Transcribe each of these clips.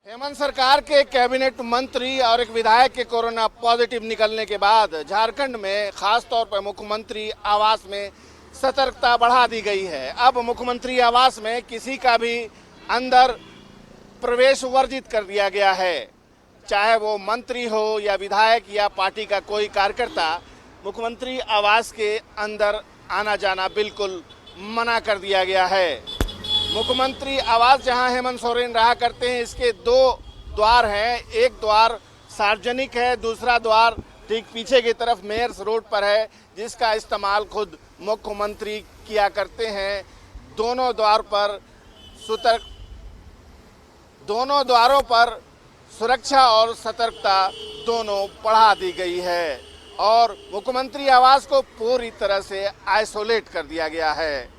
हेमंत सरकार के कैबिनेट मंत्री और एक विधायक के कोरोना पॉजिटिव निकलने के बाद झारखंड में खास तौर पर मुख्यमंत्री आवास में सतर्कता बढ़ा दी गई है। अब मुख्यमंत्री आवास में किसी का भी अंदर प्रवेश वर्जित कर दिया गया है, चाहे वो मंत्री हो या विधायक या पार्टी का कोई कार्यकर्ता। मुख्यमंत्री आवास के अंदर आना जाना बिल्कुल मना कर दिया गया है। मुख्यमंत्री आवास जहां हेमंत सोरेन रहा करते हैं, इसके दो द्वार हैं। एक द्वार सार्वजनिक है, दूसरा द्वार ठीक पीछे की तरफ मेयर्स रोड पर है, जिसका इस्तेमाल खुद मुख्यमंत्री किया करते हैं। दोनों द्वारों पर सुरक्षा और सतर्कता दोनों बढ़ा दी गई है और मुख्यमंत्री आवास को पूरी तरह से आइसोलेट कर दिया गया है।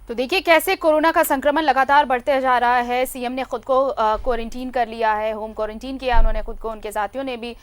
तो देखिए कैसे कोरोना का संक्रमण लगातार बढ़ते जा रहा है। सीएम ने खुद को क्वारंटीन कर लिया है, होम क्वारंटीन किया उन्होंने खुद को, उनके साथियों ने भी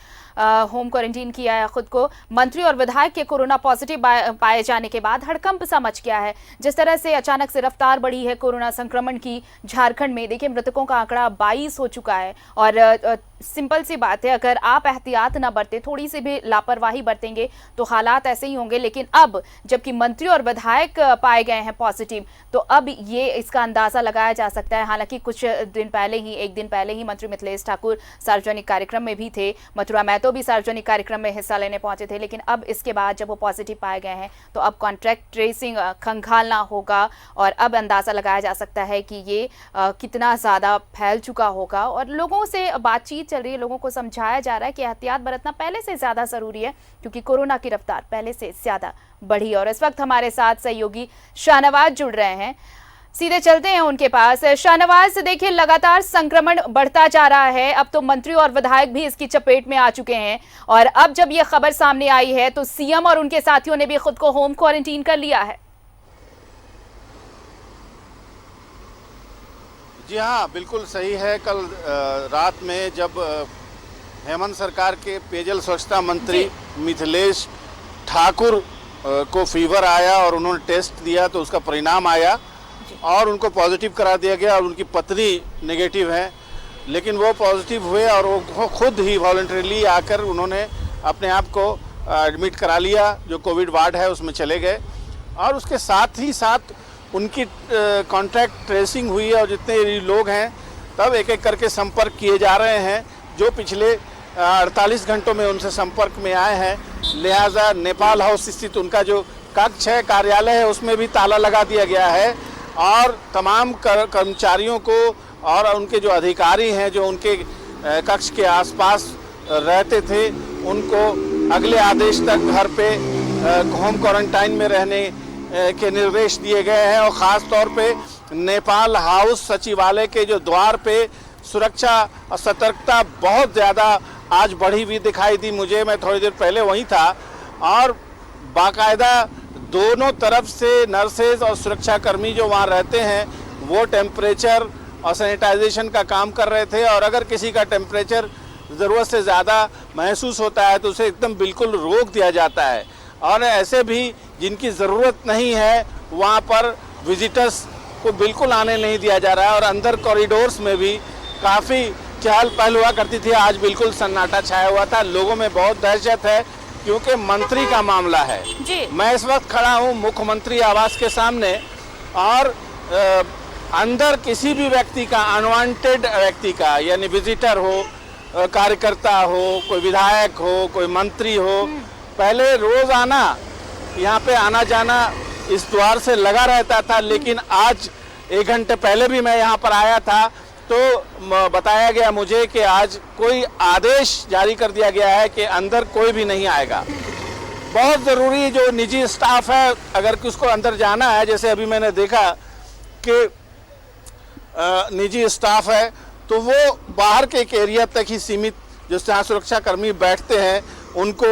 होम क्वारंटीन किया है खुद को। मंत्री और विधायक के कोरोना पॉजिटिव पाए जाने के बाद हड़कंप सा मच गया है। जिस तरह से अचानक से रफ्तार बढ़ी है कोरोना संक्रमण की झारखंड में, देखिए मृतकों का आंकड़ा 22 हो चुका है। और सिंपल सी बात है, अगर आप एहतियात ना बरतें, थोड़ी सी भी लापरवाही बरतेंगे तो हालात ऐसे ही होंगे। लेकिन अब जबकि मंत्री और विधायक पाए गए हैं पॉजिटिव, तो अब ये इसका अंदाजा लगाया जा सकता है। हालांकि कुछ दिन पहले ही, एक दिन पहले ही मंत्री मिथिलेश ठाकुर सार्वजनिक कार्यक्रम में भी थे, मथुरा महतो भी सार्वजनिक कार्यक्रम में हिस्सा लेने पहुंचे थे। लेकिन अब इसके बाद जब वो पॉजिटिव पाए गए हैं तो अब कॉन्ट्रैक्ट ट्रेसिंग खंगालना होगा और अब अंदाजा लगाया जा सकता है कि ये कितना ज़्यादा फैल चुका होगा। और लोगों से बातचीत चल रही है, लोगों को समझाया जा रहा है कि एहतियात बरतना पहले से ज़्यादा ज़रूरी है, क्योंकि कोरोना की रफ्तार पहले से ज़्यादा बढ़ी। और इस वक्त हमारे साथ सहयोगी शाहनवाज जुड़ रहे हैं, सीधे चलते हैं उनके पास। शाहनवाज, देखिए लगातार संक्रमण बढ़ता जा रहा है, अब तो मंत्री और विधायक भी इसकी चपेट में आ चुके हैं। और अब जब यह खबर सामने आई है तो सीएम और उनके साथियों ने भी खुद को होम क्वारंटीन कर लिया है। जी हाँ, बिल्कुल सही है। कल रात में जब हेमंत सरकार के पेयजल स्वच्छता मंत्री मिथिलेश ठाकुर को फीवर आया और उन्होंने टेस्ट दिया तो उसका परिणाम आया और उनको पॉजिटिव करा दिया गया और उनकी पत्नी नेगेटिव है। लेकिन वो पॉजिटिव हुए और वो खुद ही वॉलंटरीली आकर उन्होंने अपने आप को एडमिट करा लिया, जो कोविड वार्ड है उसमें चले गए। और उसके साथ ही साथ उनकी कॉन्टैक्ट ट्रेसिंग हुई है और जितने लोग हैं तब एक एक करके संपर्क किए जा रहे हैं जो पिछले 48 घंटों में उनसे संपर्क में आए हैं। लिहाजा नेपाल हाउस स्थित उनका जो कक्ष है, कार्यालय है, उसमें भी ताला लगा दिया गया है और तमाम कर्मचारियों को और उनके जो अधिकारी हैं जो उनके कक्ष के आसपास रहते थे, उनको अगले आदेश तक घर पे होम क्वारंटाइन में रहने के निर्देश दिए गए हैं। और ख़ास तौर पे नेपाल हाउस सचिवालय के जो द्वार पे सुरक्षा और सतर्कता बहुत ज़्यादा आज बढ़ी हुई दिखाई दी मुझे। मैं थोड़ी देर पहले वहीं था और बाकायदा दोनों तरफ से नर्सेज और सुरक्षाकर्मी जो वहाँ रहते हैं वो टेम्परेचर और सैनिटाइजेशन का काम कर रहे थे। और अगर किसी का टेम्परेचर ज़रूरत से ज़्यादा महसूस होता है तो उसे एकदम बिल्कुल रोक दिया जाता है। और ऐसे भी जिनकी ज़रूरत नहीं है वहाँ पर विजिटर्स को बिल्कुल आने नहीं दिया जा रहा है। और अंदर कॉरिडोर्स में भी काफ़ी चहल पहल हुआ करती थी, आज बिल्कुल सन्नाटा छाया हुआ था। लोगों में बहुत दहशत है क्योंकि मंत्री का मामला है जी। मैं इस वक्त खड़ा हूँ मुख्यमंत्री आवास के सामने और अंदर किसी भी व्यक्ति का, अनवांटेड व्यक्ति का, यानी विजिटर हो, कार्यकर्ता हो, कोई विधायक हो, कोई मंत्री हो, पहले रोज यहाँ पे आना जाना इस द्वार से लगा रहता था। लेकिन आज 1 घंटे पहले भी मैं यहाँ पर आया था तो बताया गया मुझे कि आज कोई आदेश जारी कर दिया गया है कि अंदर कोई भी नहीं आएगा। बहुत ज़रूरी जो निजी स्टाफ है, अगर किसको अंदर जाना है, जैसे अभी मैंने देखा कि निजी स्टाफ है तो वो बाहर के एक एरिया तक ही सीमित जो जहाँ सुरक्षा कर्मी बैठते हैं उनको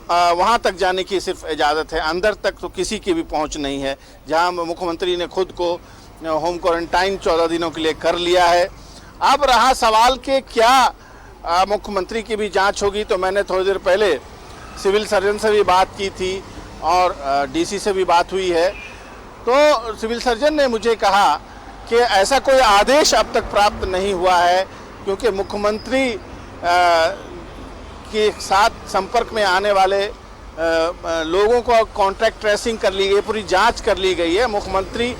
वहाँ तक जाने की सिर्फ इजाज़त है, अंदर तक तो किसी की भी पहुँच नहीं है। जहाँ मुख्यमंत्री ने खुद को होम क्वारंटाइन 14 दिनों के लिए कर लिया है। अब रहा सवाल कि क्या मुख्यमंत्री की भी जांच होगी, तो मैंने थोड़ी देर पहले सिविल सर्जन से भी बात की थी और डीसी से भी बात हुई है। तो सिविल सर्जन ने मुझे कहा कि ऐसा कोई आदेश अब तक प्राप्त नहीं हुआ है, क्योंकि मुख्यमंत्री के साथ संपर्क में आने वाले लोगों को कॉन्टैक्ट ट्रेसिंग कर ली गई, पूरी जांच कर ली गई है। मुख्यमंत्री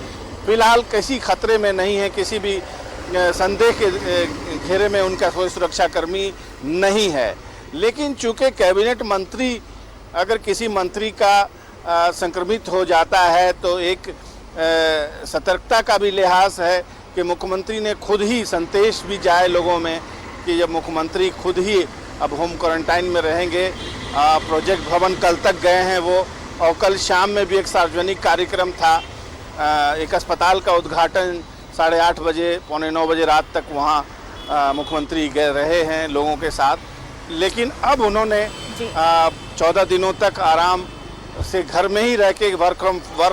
फिलहाल किसी खतरे में नहीं है, किसी भी संदेह के घेरे में उनका कोई सुरक्षाकर्मी नहीं है। लेकिन चूंकि कैबिनेट मंत्री, अगर किसी मंत्री का संक्रमित हो जाता है तो एक सतर्कता का भी लिहाज है कि मुख्यमंत्री ने खुद ही संदेश भी जाए लोगों में कि जब मुख्यमंत्री खुद ही अब होम क्वारंटाइन में रहेंगे। प्रोजेक्ट भवन कल तक गए हैं वो, और कल शाम में भी एक सार्वजनिक कार्यक्रम था, एक अस्पताल का उद्घाटन 8:30 बजे, 8:45 बजे रात तक वहाँ मुख्यमंत्री गए रहे हैं लोगों के साथ। लेकिन अब उन्होंने 14 दिनों तक आराम से घर में ही रह के वर्क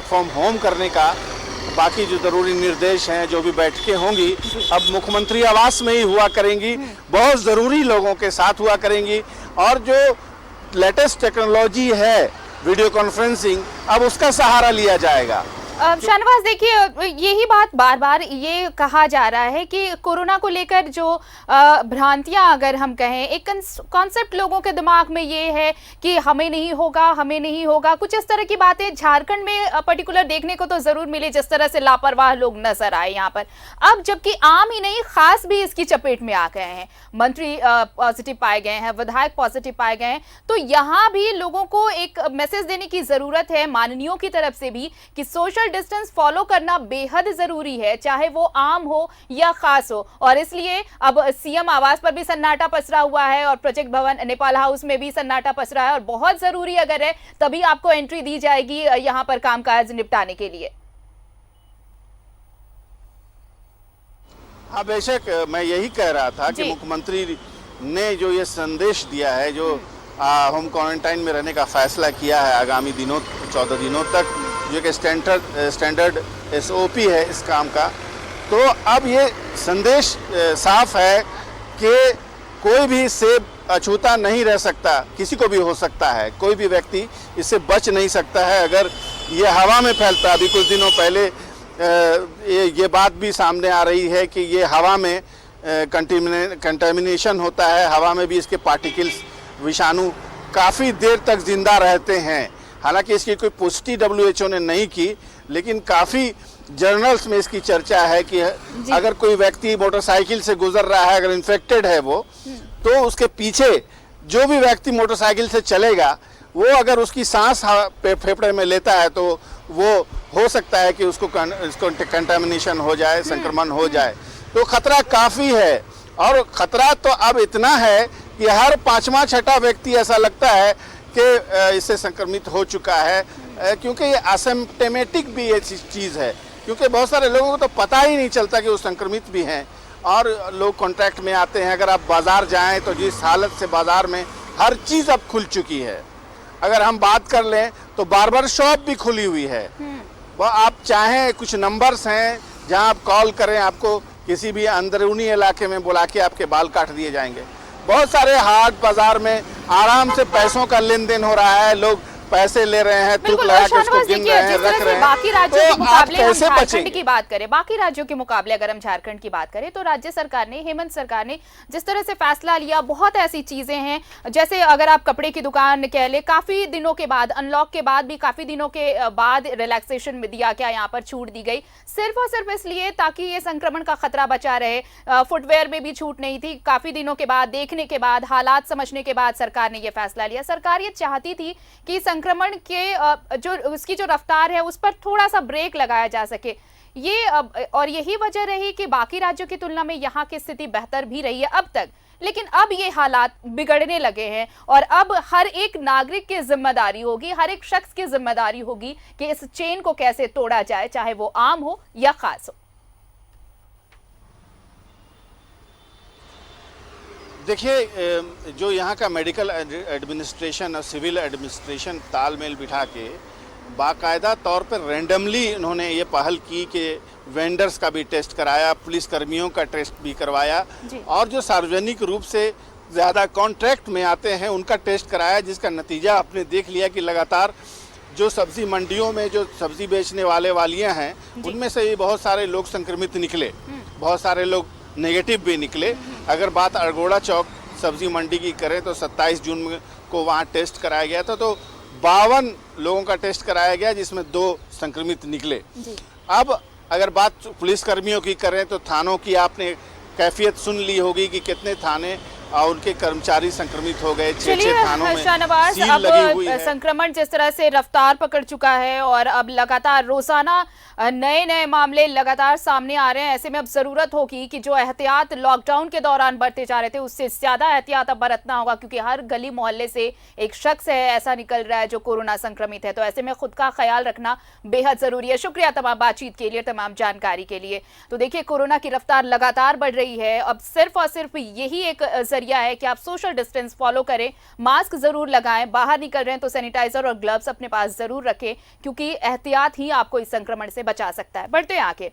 फ्रॉम होम करने का, बाकी जो ज़रूरी निर्देश हैं, जो भी बैठकें होंगी अब मुख्यमंत्री आवास में ही हुआ करेंगी, बहुत ज़रूरी लोगों के साथ हुआ करेंगी। और जो लेटेस्ट टेक्नोलॉजी है वीडियो कॉन्फ्रेंसिंग, अब उसका सहारा लिया जाएगा। शाहनवाज, देखिए यही बात बार बार ये कहा जा रहा है कि कोरोना को लेकर जो भ्रांतियां, अगर हम कहें, एक कॉन्सेप्ट लोगों के दिमाग में ये है कि हमें नहीं होगा, हमें नहीं होगा, कुछ इस तरह की बातें झारखंड में पर्टिकुलर देखने को तो जरूर मिले, जिस तरह से लापरवाह लोग नजर आए यहाँ पर। अब जबकि आम ही नहीं, खास भी इसकी चपेट में आ गए हैं, मंत्री पॉजिटिव पाए गए हैं, विधायक पॉजिटिव पाए गए हैं, तो यहाँ भी लोगों को एक मैसेज देने की जरूरत है माननीयों की तरफ से भी कि सोशल डिस्टेंस फॉलो करना बेहद जरूरी है, चाहे वो आम हो या खास हो। और इसलिए अब सीएम आवास पर भी सन्नाटा पसरा हुआ है और प्रोजेक्ट भवन नेपाल हाउस में भी सन्नाटा पसरा है, और बहुत जरूरी अगर है तभी आपको एंट्री दी जाएगी यहां पर कामकाज निपटाने के लिए। हाँ, बेशक मैं यही कह रहा था कि मुख्यमंत्री ने जो ये संदेश दिया है, जो होम क्वारंटाइन में रहने का फैसला किया है आगामी दिनों 14 दिनों तक, जो कि स्टैंडर्ड SOP है इस काम का, तो अब ये संदेश साफ है कि कोई भी इससे अछूता नहीं रह सकता, किसी को भी हो सकता है, कोई भी व्यक्ति इससे बच नहीं सकता है अगर ये हवा में फैलता। अभी कुछ दिनों पहले ये बात भी सामने आ रही है कि ये हवा में कंटेमिनेशन होता है, हवा में भी इसके पार्टिकल्स, विषाणु काफ़ी देर तक जिंदा रहते हैं। हालांकि इसकी कोई पुष्टि WHO ने नहीं की, लेकिन काफ़ी जर्नल्स में इसकी चर्चा है कि अगर कोई व्यक्ति मोटरसाइकिल से गुजर रहा है, अगर इन्फेक्टेड है वो, तो उसके पीछे जो भी व्यक्ति मोटरसाइकिल से चलेगा, वो अगर उसकी सांस फेफड़े में लेता है तो वो हो सकता है कि उसको कंटामिनेशन हो जाए, संक्रमण हो जाए। तो खतरा काफ़ी है, और ख़तरा तो अब इतना है कि हर 5वां 6वां व्यक्ति ऐसा लगता है कि इससे संक्रमित हो चुका है, क्योंकि ये एसिम्प्टोमेटिक भी ये चीज़ है, क्योंकि बहुत सारे लोगों को तो पता ही नहीं चलता कि वो संक्रमित भी हैं और लोग कांटेक्ट में आते हैं। अगर आप बाज़ार जाएं तो जिस हालत से बाज़ार में हर चीज़ अब खुल चुकी है, अगर हम बात कर लें तो बार्बर शॉप भी खुली हुई है। वो आप चाहें, कुछ नंबर्स हैं जहां आप कॉल करें, आपको किसी भी अंदरूनी इलाके में बुला के आपके बाल काट दिए जाएंगे। बहुत सारे हाट बाजार में आराम से पैसों का लेन देन हो रहा है, लोग पैसे ले रहे हैं, थूक लगा के उसको गिन रहे हैं, रख रहे हैं। बाकी राज्यों के मुकाबले हम झारखंड बचेंगे? की बात करें, बाकी राज्यों के मुकाबले अगर हम झारखंड की बात करें तो राज्य सरकार ने, हेमंत सरकार ने जिस तरह से फैसला लिया, बहुत ऐसी चीजें हैं, जैसे अगर आप कपड़े की दुकान कह ले, काफी दिनों के बाद, अनलॉक के बाद भी काफी दिनों के बाद रिलैक्सेशन में दिया गया, यहाँ पर छूट दी गई, सिर्फ और सिर्फ इसलिए ताकि ये संक्रमण का खतरा बचा रहे। फुटवेयर में भी छूट नहीं थी। काफी दिनों के बाद, देखने के बाद, हालात समझने के बाद सरकार ने यह फैसला लिया। सरकार ये चाहती थी कि संक्रमण के जो उसकी जो रफ्तार है उस पर थोड़ा सा ब्रेक लगाया जा सके, ये और यही वजह रही कि बाकी राज्यों की तुलना में यहाँ की स्थिति बेहतर भी रही है अब तक। लेकिन अब ये हालात बिगड़ने लगे हैं और अब हर एक नागरिक की जिम्मेदारी होगी, हर एक शख्स की जिम्मेदारी होगी कि इस चेन को कैसे तोड़ा जाए, चाहे वो आम हो या खास हो। देखिए, जो यहाँ का मेडिकल एडमिनिस्ट्रेशन और सिविल एडमिनिस्ट्रेशन तालमेल बिठा के बाकायदा तौर पर रैंडमली उन्होंने ये पहल की कि वेंडर्स का भी टेस्ट कराया, पुलिस कर्मियों का टेस्ट भी करवाया और जो सार्वजनिक रूप से ज़्यादा कॉन्ट्रैक्ट में आते हैं उनका टेस्ट कराया, जिसका नतीजा आपने देख लिया कि लगातार जो सब्जी मंडियों में जो सब्जी बेचने वालियां हैं उनमें से भी बहुत सारे लोग संक्रमित निकले, बहुत सारे लोग नेगेटिव भी निकले। अगर बात अरगोड़ा चौक सब्जी मंडी की करें तो 27 जून को वहाँ टेस्ट कराया गया था, तो 52 लोगों का टेस्ट कराया गया जिसमें 2 संक्रमित निकले। अब अगर बात पुलिस कर्मियों की करें तो थानों की आपने कैफियत सुन ली होगी कि कितने थाने और उनके कर्मचारी संक्रमित हो गए। 6 थानों में शाहनवाज, सील अब लगी हुई है। संक्रमण जिस तरह से रफ्तार पकड़ चुका है और अब लगातार रोजाना नए मामले लगातार सामने आ रहे हैं, ऐसे में अब जरूरत होगी कि जो एहतियात लॉकडाउन के दौरान बरते जा रहे थे उससे ज्यादा एहतियात अब बरतना होगा, क्योंकि हर गली मोहल्ले से एक शख्स है ऐसा निकल रहा है जो कोरोना संक्रमित है। तो ऐसे में खुद का ख्याल रखना बेहद जरूरी है। शुक्रिया तमाम बातचीत के लिए, तमाम जानकारी के लिए। तो देखिए, कोरोना की रफ्तार लगातार बढ़ रही है। अब सिर्फ और सिर्फ यही एक जरिया है कि आप सोशल डिस्टेंस फॉलो करें, मास्क जरूर लगाएं, बाहर निकल रहे हैं तो सैनिटाइजर और ग्लव्स अपने पास जरूर रखें, क्योंकि एहतियात ही आपको इस संक्रमण से बचा सकता है। बढ़ते हैं आगे।